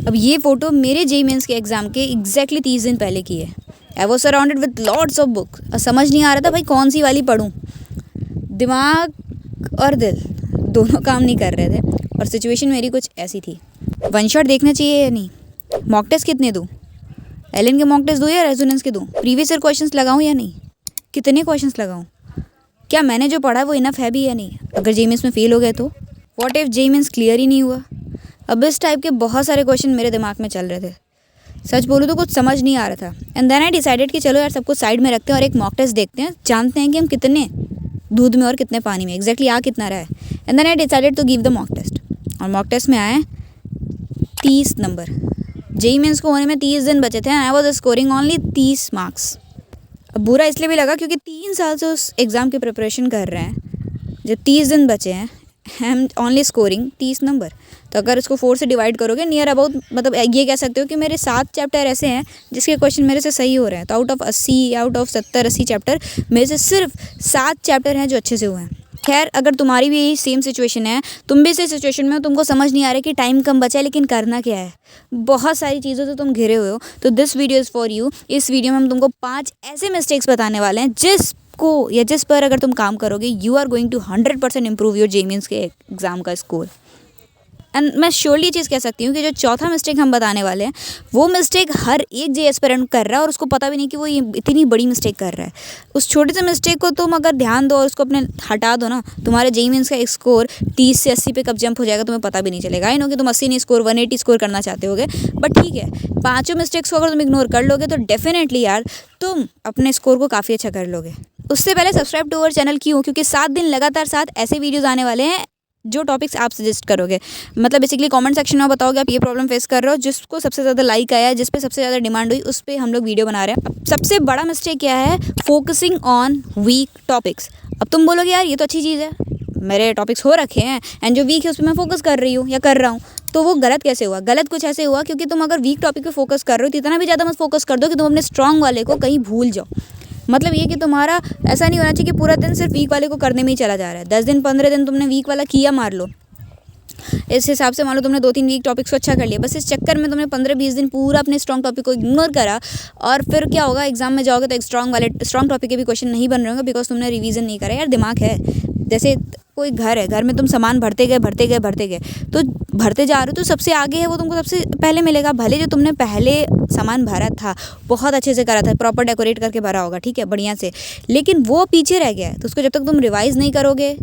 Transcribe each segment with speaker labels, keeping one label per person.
Speaker 1: अब ये फ़ोटो मेरे जेईई मेंस के एग्ज़ाम के एग्जैक्टली 30 दिन पहले की है। I was surrounded with lots of book और समझ नहीं आ रहा था भाई कौन सी वाली पढूं। दिमाग और दिल दोनों काम नहीं कर रहे थे और सिचुएशन मेरी कुछ ऐसी थी। वन शॉट देखना चाहिए या नहीं, मॉक टेस्ट कितने दूँ, एलन के मॉक टेस्ट दूँ या रेजोनेंस के दूँ, प्रीवियस ईयर क्वेश्चंस लगाऊँ या नहीं, कितने क्वेश्चंस लगाऊँ, क्या मैंने जो पढ़ा वो इनफ है भी या नहीं, अगर जेईई मेंस में फेल हो गए तो what if JEE mains clear ही नहीं हुआ। अब इस टाइप के बहुत सारे क्वेश्चन मेरे दिमाग में चल रहे थे। सच बोलूँ तो कुछ समझ नहीं आ रहा था। एंड देन आई डिसाइडेड कि चलो यार सब कुछ साइड में रखते हैं और एक मॉक टेस्ट देखते हैं, जानते हैं कि हम कितने दूध में और कितने पानी में एग्जैक्टली आ कितना रहा है। And then I decided to give the mock test और मॉक टेस्ट में आए 30 नंबर। जेईई मेंस को होने में 30 दिन बचे थे। I was scoring only 30 marks. अब बुरा इसलिए भी लगा क्योंकि 3 साल से उस एग्ज़ाम की प्रिपरेशन कर रहे हैं, जब 30 दिन बचे हैं I am only scoring 30 number. तो अगर इसको 4 से डिवाइड करोगे नियर अबाउट, मतलब ये कह सकते हो कि मेरे 7 चैप्टर ऐसे हैं जिसके क्वेश्चन मेरे से सही हो रहे हैं। तो आउट ऑफ 70-80 चैप्टर मेरे से सिर्फ 7 चैप्टर हैं जो अच्छे से हुए हैं। खैर अगर तुम्हारी भी यही सेम सिचुएशन है, तुम भी इसी सिचुएशन में हो, तुमको समझ नहीं आ रहा कि टाइम कम बचा है लेकिन करना क्या है, बहुत सारी चीज़ों से तुम घिरे हुए हो, तो this video is for you. इस वीडियो में हम तुमको 5 ऐसे मिस्टेक्स बताने वाले हैं जिस पर अगर तुम काम करोगे you are going to 100% improve your JEE Mains के एग्ज़ाम का स्कोर। एंड मैं श्योरली ये चीज़ कह सकती हूँ कि जो चौथा मिस्टेक हम बताने वाले हैं वो मिस्टेक हर एक जेईई एस्पिरेंट कर रहा है और उसको पता भी नहीं कि वो ये इतनी बड़ी मिस्टेक कर रहा है। उस छोटे से मिस्टेक को तुम अगर ध्यान दो और उसको अपने हटा दो ना, तुम्हारे जेईई मेंस का स्कोर 30 से 80 पे कब जंप हो जाएगा तुम्हें पता भी नहीं चलेगा। आई नो कि तुम 80 नहीं स्कोर 180 स्कोर करना चाहते होगे, बट ठीक है, 5 मिस्टेक्स को अगर तुम इग्नोर कर लोगे तो डेफिनेटली यार तुम अपने स्कोर को काफ़ी अच्छा कर लोगे। उससे पहले सब्सक्राइब टू अवर चैनल क्यों, क्योंकि 7 दिन लगातार 7 ऐसे वीडियोज़ आने वाले हैं जो टॉपिक्स आप सजेस्ट करोगे। मतलब बेसिकली कमेंट सेक्शन में बताओगे आप ये प्रॉब्लम फेस कर रहे हो, जिसको सबसे ज़्यादा लाइक आया, जिस पे सबसे ज़्यादा डिमांड हुई, उस पर हम लोग वीडियो बना रहे हैं। अब सबसे बड़ा मिस्टेक क्या है, फोकसिंग ऑन वीक टॉपिक्स। अब तुम बोलोगे यार ये तो अच्छी चीज़ है, मेरे टॉपिक्स हो रखे हैं एंड जो वीक है उस पर मैं फोकस कर रही हूँ या कर रहा हूँ, तो वो गलत कैसे हुआ। गलत कुछ ऐसे हुआ क्योंकि तुम अगर वीक टॉपिक पे फोकस कर रहे हो तो इतना भी ज़्यादा मत फोकस कर दो कि तुम अपने स्ट्रॉन्ग वाले को कहीं भूल जाओ। मतलब ये कि तुम्हारा ऐसा नहीं होना चाहिए कि पूरा दिन सिर्फ वीक वाले को करने में ही चला जा रहा है। 10 दिन 15 दिन तुमने वीक वाला किया मान लो, इस हिसाब से मान लो तुमने 2-3 वीक टॉपिक्स को अच्छा कर लिया, बस इस चक्कर में तुमने 15-20 दिन पूरा अपने स्ट्रॉन्ग टॉपिक को इग्नोर करा और फिर क्या होगा, एग्जाम में जाओगे तो एक स्ट्रॉन्ग टॉपिक के भी क्वेश्चन नहीं बन रहे होंगे बिकॉज तुमने रिवीजन नहीं करा। यार दिमाग है, जैसे कोई घर है, घर में तुम सामान भरते गए तो भरते जा रहे हो तो सबसे आगे है वो तुमको सबसे पहले मिलेगा। भले जो तुमने पहले सामान भरा था बहुत अच्छे से करा था, प्रॉपर डेकोरेट करके भरा होगा, ठीक है, बढ़िया से, लेकिन वो पीछे रह गया है तो उसको जब तक तुम रिवाइज़ नहीं करोगे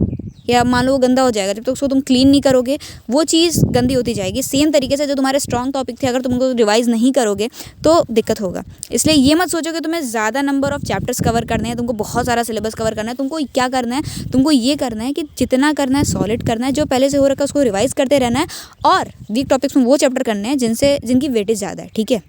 Speaker 1: या मान लो वो गंदा हो जाएगा, जब तक उसको तुम क्लीन नहीं करोगे वो चीज़ गंदी होती जाएगी। सेम तरीके से जो तुम्हारे स्ट्रॉन्ग टॉपिक थे अगर तुम उनको रिवाइज़ नहीं करोगे तो दिक्कत होगा। इसलिए ये मत सोचो कि तुम्हें ज़्यादा नंबर ऑफ चैप्टर्स कवर करने हैं, तुमको बहुत सारा सिलेबस कवर करना है। तुमको क्या करना है, तुमको ये करना है कि जितना करना है सॉलिड करना है, जो पहले से हो रखा है उसको रिवाइज़ करते रहना है और वीक टॉपिक्स में वो चैप्टर करने हैं जिनकी वेटेज ज़्यादा है, ठीक है।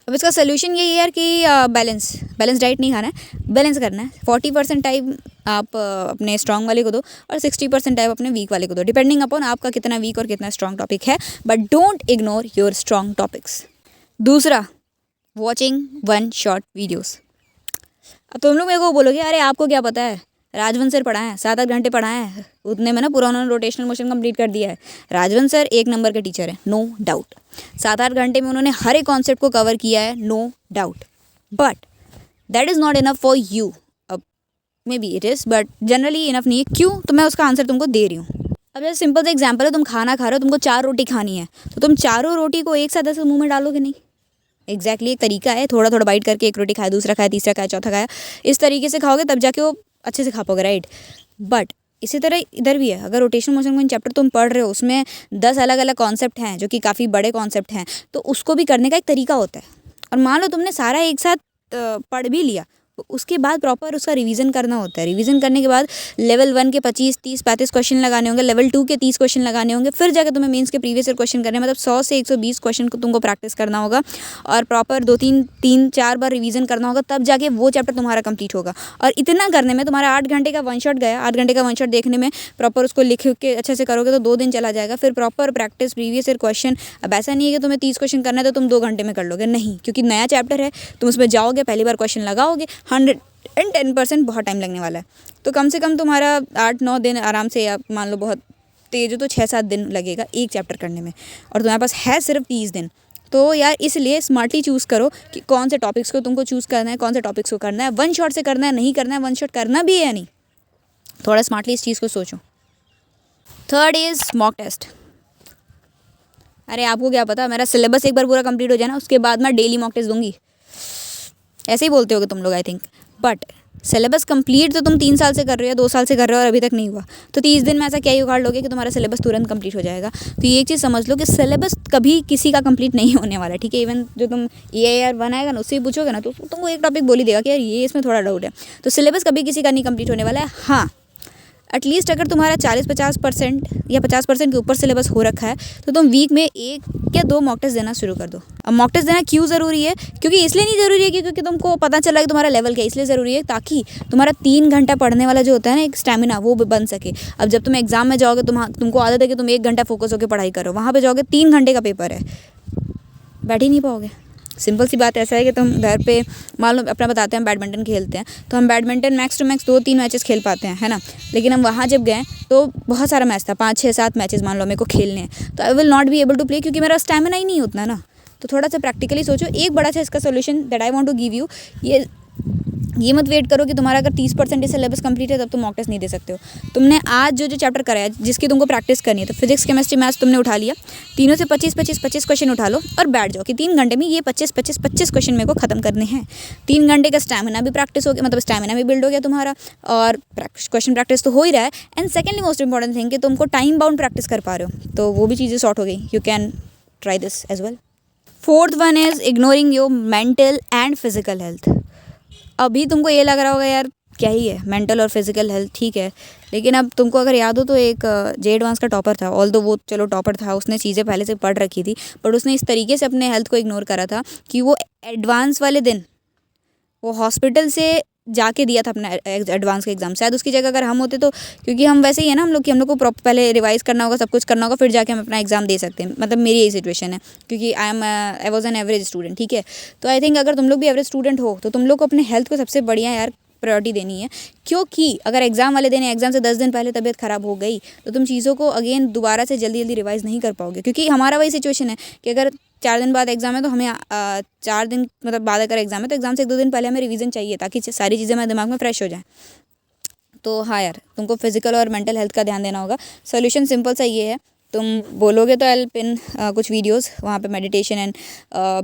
Speaker 1: अब इसका सोल्यूशन यही है यार कि बैलेंस डाइट नहीं खाना है, बैलेंस करना है। 40% टाइम आप अपने स्ट्रॉन्ग वाले को दो और 60% टाइम अपने वीक वाले को दो, डिपेंडिंग अपॉन आपका कितना वीक और कितना स्ट्रॉन्ग टॉपिक है, but don't ignore your strong topics. दूसरा, वॉचिंग वन शॉट वीडियोज़। अब तुम लोग मेरे को बोलोगे अरे आपको क्या पता है, राजवंश सर पढ़ाए हैं, 7-8 घंटे पढ़ाए हैं, उतने में ना पूरा उन्होंने रोटेशनल मोशन कंप्लीट कर दिया है। राजवंश सर 1 नंबर के टीचर है, नो डाउट। 7-8 घंटे में उन्होंने हर एक कॉन्सेप्ट को कवर किया है, no doubt, but that is not enough for you. अब maybe it is, but generally enough नहीं है। क्यों? तो मैं उसका आंसर तुमको दे रही हूँ। अब जैसे सिंपल सा एग्जाम्पल है, तुम खाना खा रहे हो, तुमको 4 रोटी खानी है, तो तुम चारों रोटी को एक साथ ऐसे मुँह में डालोगे नहीं। एग्जैक्टली एक तरीका है, थोड़ा थोड़ा बाइट करके एक रोटी खाया, दूसरा खाया, तीसरा खाया, चौथा खाया, इस तरीके से खाओगे तब जाके वो अच्छे से खा पाओगे, राइट। बट इसी तरह इधर भी है, अगर रोटेशनल मोशन कोई चैप्टर तुम पढ़ रहे हो उसमें 10 अलग अलग कॉन्सेप्ट हैं जो कि काफ़ी बड़े कॉन्सेप्ट हैं, तो उसको भी करने का एक तरीका होता है। और मान लो तुमने सारा एक साथ पढ़ भी लिया, उसके बाद प्रॉपर उसका रिवीजन करना होता है। रिवीजन करने के बाद लेवल 1 के 25, 30, 35 क्वेश्चन लगाने होंगे, लेवल 2 के 30 क्वेश्चन लगाने होंगे, फिर जाकर तुम्हें मेंस के प्रीवियस ईयर क्वेश्चन करने, मतलब 100 से 120 क्वेश्चन को तुमको प्रैक्टिस करना होगा और प्रॉपर 2-3-4 बार रिवीजन करना होगा, तब जाके वो चैप्टर तुम्हारा कंप्लीट होगा। और इतना करने में तुम्हारा 8 घंटे का वन शॉट गया। 8 घंटे का वन शॉट देखने में प्रॉपर उसको लिख के अच्छे से करोगे तो 2 दिन चला जाएगा। फिर proper practice previous year question. अब ऐसा नहीं है कि तुम्हें 30 क्वेश्चन करना है तो तुम 2 घंटे में कर लोगे, नहीं, क्योंकि नया चैप्टर है, तुम उसमें जाओगे, पहली बार क्वेश्चन लगाओगे, 110% बहुत टाइम लगने वाला है। तो कम से कम तुम्हारा 8-9 दिन आराम से, या मान लो बहुत तेज हो तो 6-7 दिन लगेगा एक चैप्टर करने में, और तुम्हारे पास है सिर्फ 30 दिन। तो यार इसलिए स्मार्टली चूज़ करो कि कौन से टॉपिक्स को तुमको चूज़ करना है, कौन से टॉपिक्स को करना है, वन शॉट से करना है, नहीं करना है, वन शॉट करना भी है या नहीं, थोड़ा स्मार्टली इस चीज़ को सोचो। Third is mock test. अरे आपको क्या पता, मेरा सिलेबस एक बार पूरा कंप्लीट हो जाए ना, उसके बाद मैं डेली मॉक टेस्ट दूंगी, ऐसे ही बोलते होगे तुम लोग I think. But syllabus complete तो तुम 3 साल से कर रहे हो या 2 साल से कर रहे हो और अभी तक नहीं हुआ, तो 30 दिन में ऐसा क्या ही उखाड़ लोगे कि तुम्हारा सिलेबस तुरंत कंप्लीट हो जाएगा। तो ये एक चीज़ समझ लो कि सिलेबस कभी किसी का कंप्लीट नहीं होने वाला है, ठीक है। इवन जो तुम AIR बनाएगा ना, उससे भी पूछोगे ना तो तुमको एक टॉपिक बोल ही देगा कि यार ये इसमें थोड़ा डाउट है। तो सिलेबस कभी किसी का नहीं कंप्लीट होने वाला है। हाँ, एटलीस्ट अगर तुम्हारा 40-50% या 50% के ऊपर सिलेबस हो रखा है तो तुम वीक में 1 या 2 मॉक टेस्ट देना शुरू कर दो। अब मॉक टेस्ट देना क्यों ज़रूरी है? क्योंकि इसलिए नहीं ज़रूरी है क्योंकि तुमको पता चला कि तुम्हारा लेवल क्या है, इसलिए ज़रूरी है ताकि तुम्हारा 3 घंटा पढ़ने वाला जो होता है ना एक स्टैमिना, वो बन सके। अब जब तुम एग्जाम में जाओगे तुमको आदत है कि तुम 1 घंटा फोकस होकर पढ़ाई करो, वहाँ पर जाओगे 3 घंटे का पेपर है, बैठ ही नहीं पाओगे। सिंपल सी बात ऐसा है कि तुम घर पे मान लो अपना बताते हैं बैडमिंटन खेलते हैं, तो हम badminton max to max 2-3 matches खेल पाते हैं, है ना। लेकिन हम वहाँ जब गए तो बहुत सारा मैच था, 5-6-7 मैचेस मान लो मेरे को खेलने हैं, तो I will not be able to play क्योंकि मेरा स्टैमिना ही नहीं उतना ना। तो थोड़ा सा प्रैक्टिकली सोचो। एक बड़ा सा इसका solution that I want to give you, ये मत वेट करो कि तुम्हारा अगर 30% सिलेबस कंप्लीट है तब तुम मॉक टेस्ट नहीं दे सकते हो। तुमने आज जो चैप्टर कराया जिसकी तुमको प्रैक्टिस करनी है, तो फिजिक्स केमिस्ट्री मैथ्स तुमने उठा लिया, तीनों से 25-25 क्वेश्चन उठा लो और बैठ जाओ कि 3 घंटे में ये 25-25 क्वेश्चन मेरे को खत्म करने हैं। 3 घंटे का स्टैमिना भी प्रैक्टिस हो गया, मतलब स्टैमिना भी बिल्ड हो गया तुम्हारा, और क्वेश्चन प्रैक्टिस तो हो ही रहा है। And secondly most important thing कि तुमको टाइम बाउंड प्रैक्टिस कर पा रहे हो, तो वो भी चीज़ें सॉर्ट हो गई। You can try this as well. Fourth one is ignoring your mental and physical health. अभी तुमको ये लग रहा होगा यार क्या ही है मेंटल और फिजिकल हेल्थ, ठीक है, लेकिन अब तुमको अगर याद हो तो एक जे एडवांस का टॉपर था, ऑल दो वो चलो टॉपर था, उसने चीज़ें पहले से पढ़ रखी थी, बट उसने इस तरीके से अपने हेल्थ को इग्नोर करा था कि वो एडवांस वाले दिन वो हॉस्पिटल से जाके दिया था अपना एडवांस का एग्जाम। शायद उसकी जगह अगर हम होते तो, क्योंकि हम वैसे ही है ना हम लोग कि हम लोग को पहले रिवाइज करना होगा, सब कुछ करना होगा, फिर जाके हम अपना एग्जाम दे सकते हैं। मतलब मेरी यही सिचुएशन है क्योंकि I was an average student, ठीक है। तो आई थिंक अगर तुम लोग भी एवरेज स्टूडेंट हो तो तुम लोग को अपने हेल्थ को सबसे बढ़िया यार प्रायोरिटी देनी है, क्योंकि अगर एग्ज़ाम वाले दिन एग्ज़ाम से 10 दिन पहले तबीयत ख़राब हो गई तो तुम चीज़ों को अगेन दोबारा से जल्दी जल्दी रिवाइज़ नहीं कर पाओगे। क्योंकि हमारा वही सिचुएशन है कि अगर 4 दिन बाद एग्ज़ाम है तो हमें 4 दिन मतलब बाद अगर एग्ज़ाम है तो एग्ज़ाम से 1-2 दिन पहले हमें रिवीजन चाहिए ताकि सारी चीज़ें हमारे दिमाग में फ्रेश हो जाएँ। तो हाँ यार, तुमको फिजिकल और मेंटल हेल्थ का ध्यान देना होगा। सोल्यूशन सिंपल सा ये है, तुम बोलोगे तो आई पिन कुछ वीडियोस वहाँ पे मेडिटेशन एंड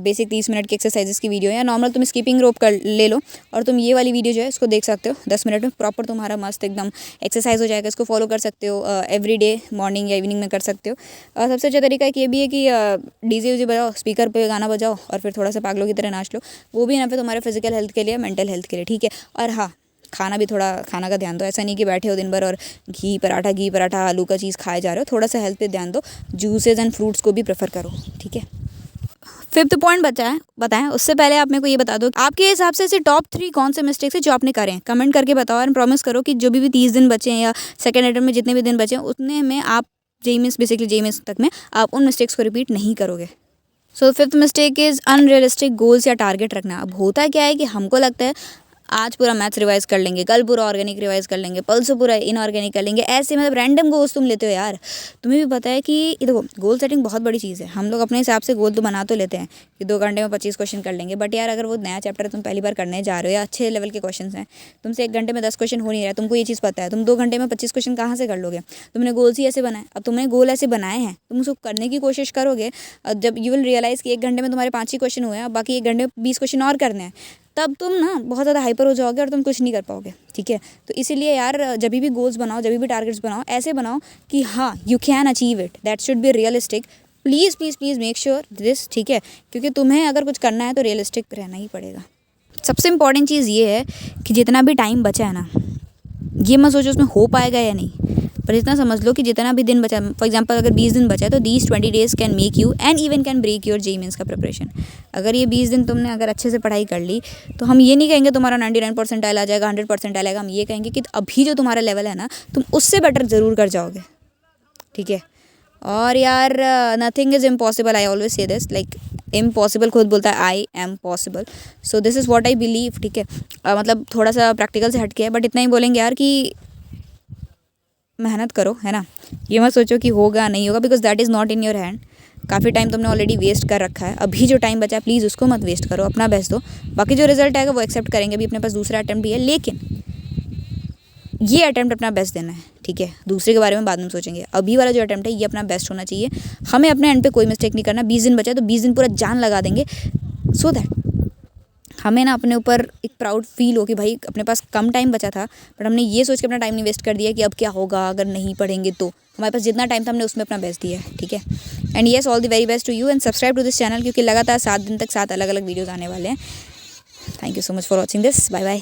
Speaker 1: बेसिक 30 मिनट की एक्सरसाइजेस की वीडियो है, या नॉर्मल तुम स्कीपिंग रोप कर ले लो और तुम ये वाली वीडियो जो है इसको देख सकते हो। 10 मिनट में प्रॉपर तुम्हारा मस्त एकदम एक्सरसाइज हो जाएगा। इसको फॉलो कर सकते हो, एवरी डे मॉर्निंग या इवनिंग में कर सकते हो। सबसे अच्छा तरीका एक ये भी है कि डीजे वीजे बजाओ, स्पीकर पे गाना बजाओ और फिर थोड़ा सा पागलों की तरह नाच लो। वो भी ना फिर तुम्हारे फिजिकल हेल्थ के लिए, मेंटल हेल्थ के लिए, ठीक है। और हाँ, खाना भी थोड़ा खाना का ध्यान दो। ऐसा नहीं कि बैठे हो दिन भर और घी पराठा आलू का चीज़ खाए जा रहे हो। थोड़ा सा हेल्थ पे ध्यान दो, जूसेज एंड फ्रूट्स को भी प्रेफर करो, ठीक है। 5th पॉइंट बताएं उससे पहले आप मेरे को ये बता दो आपके हिसाब से ऐसे टॉप 3 कौन से मिस्टेक्स है जो आपने करे हैं। कमेंट करके बताओ और प्रॉमिस करो कि जो भी 30 दिन बचे हैं या सेकेंड अटेम्प्ट में जितने भी दिन बचे हैं उतने में आप बेसिकली जेईई तक में आप उन मिस्टेक्स को रिपीट नहीं करोगे। सो 5th mistake is unrealistic goals या टारगेट रखना। अब होता क्या है कि हमको लगता है आज पूरा मैथ्स रिवाइज कर लेंगे, कल पूरा ऑर्गेनिक रिवाइज कर लेंगे, परसों पूरा इनऑर्गेनिक कर लेंगे, ऐसे मतलब रैंडम गोल्स तुम लेते हो यार। तुम्हें भी पता है कि देखो गोल सेटिंग बहुत बड़ी चीज़ है। हम लोग अपने हिसाब से गोल तो बना तो लेते हैं कि 2 घंटे में 25 क्वेश्चन कर लेंगे, बट यार अगर वो नया चैप्टर तुम पहली बार करने जा रहे हो या अच्छे लेवल के क्वेश्चन हैं, तुमसे 1 घंटे में 10 क्वेश्चन हो नहीं रहा है, तुमको ये चीज़ पता है, तुम 2 घंटे में 25 क्वेश्चन कहाँ से कर लोगे। तुमने गोल्स ही ऐसे बनाए, अब तुमने गोल ऐसे बनाए हैं, तुम उसको करने की कोशिश करोगे। जब यू विल रियलाइज़ कि 1 घंटे में तुम्हारे 5 ही क्वेश्चन हुए हैं, बाकी 1 घंटे में 20 क्वेश्चन और करने हैं, तब तुम ना बहुत ज़्यादा हाइपर हो जाओगे और तुम कुछ नहीं कर पाओगे, ठीक है। तो इसीलिए यार जब भी गोल्स बनाओ, जब भी टारगेट्स बनाओ, ऐसे बनाओ कि हाँ you can achieve it, that should be realistic. Please please please make sure this, ठीक है, क्योंकि तुम्हें अगर कुछ करना है तो रियलिस्टिक रहना ही पड़ेगा। सबसे इम्पॉर्टेंट चीज़ ये है कि जितना भी टाइम बचा है ना, ये मत सोचो उसमें हो पाएगा या नहीं, पर इतना समझ लो कि जितना भी दिन बचा, फॉर एग्जांपल अगर 20 दिन बचा है तो these 20 days can make you and even can break your JEE Mains का प्रिपरेशन। अगर ये 20 दिन तुमने अगर अच्छे से पढ़ाई कर ली तो हम ये नहीं कहेंगे तुम्हारा 99% आ जाएगा, 100% आ जाएगा। हम ये कहेंगे कि अभी जो तुम्हारा लेवल है ना तुम उससे बेटर ज़रूर कर जाओगे, ठीक है। और यार nothing is impossible, I always say this, like impossible खुद बोलता है I am possible. So this is what I believe, ठीक है। मतलब थोड़ा सा प्रैक्टिकल से हटके है, बट इतना ही बोलेंगे यार कि मेहनत करो, है ना। ये मत सोचो कि होगा नहीं होगा, because that is not in your hand. काफ़ी टाइम तुमने ऑलरेडी वेस्ट कर रखा है, अभी जो टाइम बचा है प्लीज़ उसको मत वेस्ट करो, अपना बेस्ट दो। बाकी जो रिजल्ट आएगा वो एक्सेप्ट करेंगे, अभी अपने पास दूसरा अटैम्प्ट भी है, लेकिन ये अटैम्प्ट अपना बेस्ट देना है, ठीक है। दूसरे के बारे में बाद में सोचेंगे, अभी वाला जो अटैम्प्ट है ये अपना बेस्ट होना चाहिए। हमें अपने एंड पे कोई मिस्टेक नहीं करना। 20 दिन बचा है तो 20 दिन पूरा जान लगा देंगे, सो दैट हमें ना अपने ऊपर एक प्राउड फील हो कि भाई अपने पास कम टाइम बचा था बट हमने ये सोच के अपना टाइम नहीं वेस्ट कर दिया कि अब क्या होगा अगर नहीं पढ़ेंगे तो। हमारे पास जितना टाइम था हमने उसमें अपना बेस्ट दिया है, ठीक है। And yes, all the very best to you and subscribe to this channel, क्योंकि लगातार 7 दिन तक 7 अलग अलग वीडियोज़ आने वाले हैं। Thank you so much for watching this, bye bye.